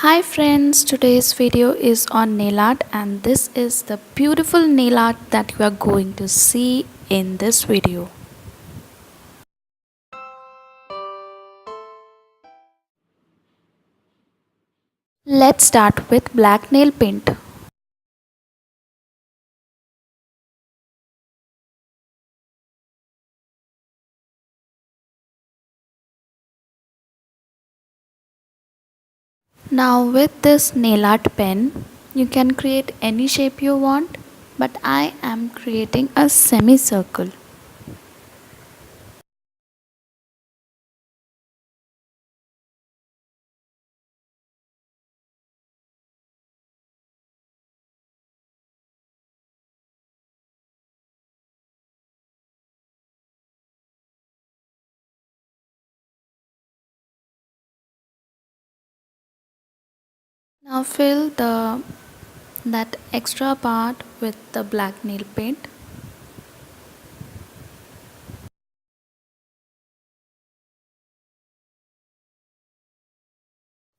Hi friends, today's video is on nail art and this is the beautiful nail art that you are going to see in this video. Let's start with black nail paint. Now with this nail art pen, you can create any shape you want, but I am creating a semicircle. Now fill that extra part with the black nail paint.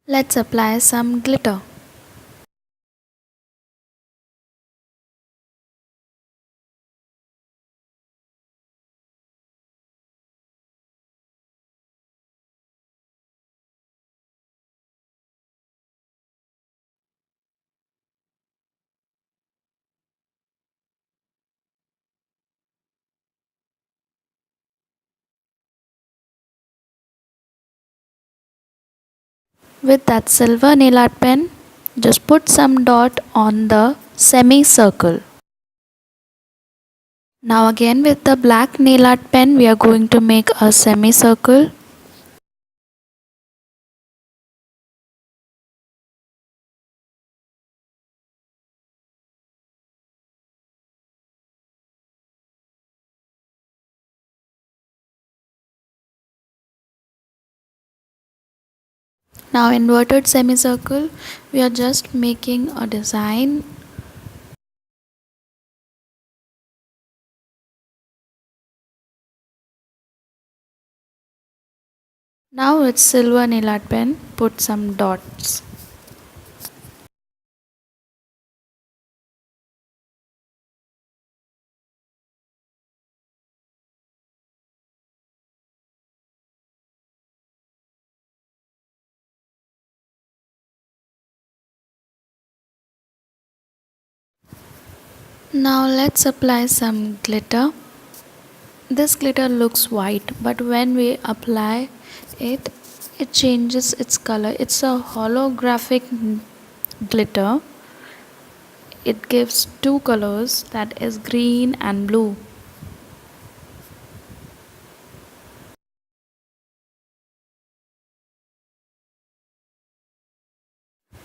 Let's apply some glitter. With that silver nail art pen, just put some dot on the semicircle. Now again with the black nail art pen we are going to make a semicircle. Now inverted semicircle we are just making a design. Now with silver nail art pen put some dots. Now let's apply some glitter. This glitter looks white but when we apply it, it changes its color. It's a holographic glitter. It gives two colors, that is green and blue.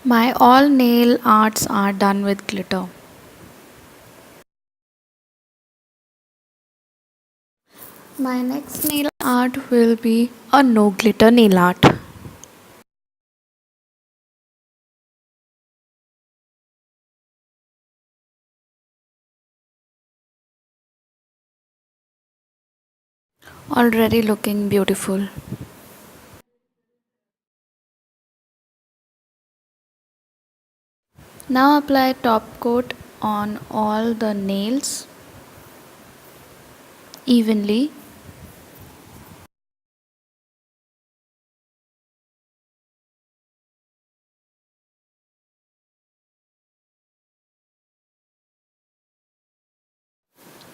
My all nail arts are done with glitter. My next nail art will be a no glitter nail art. Already looking beautiful. Now apply top coat on all the nails evenly.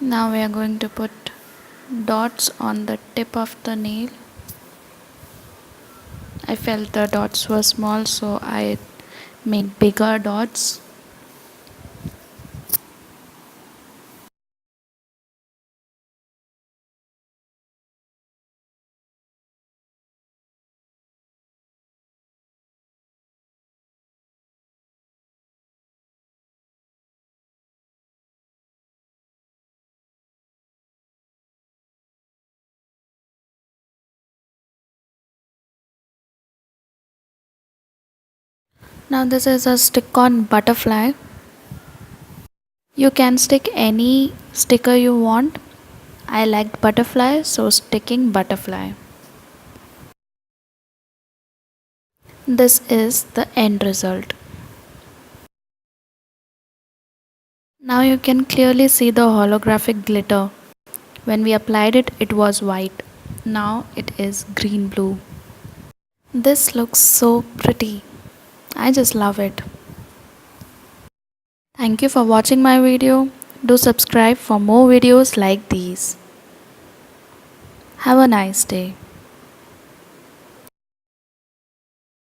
Now we are going to put dots on the tip of the nail. I felt the dots were small so I made bigger dots. Now this is a stick-on butterfly. You can stick any sticker you want. I liked butterfly, so sticking butterfly. This is the end result. Now you can clearly see the holographic glitter. When we applied it, it was white. Now it is green blue. This looks so pretty. I just love it. Thank you for watching my video. Do subscribe for more videos like these. Have a nice day.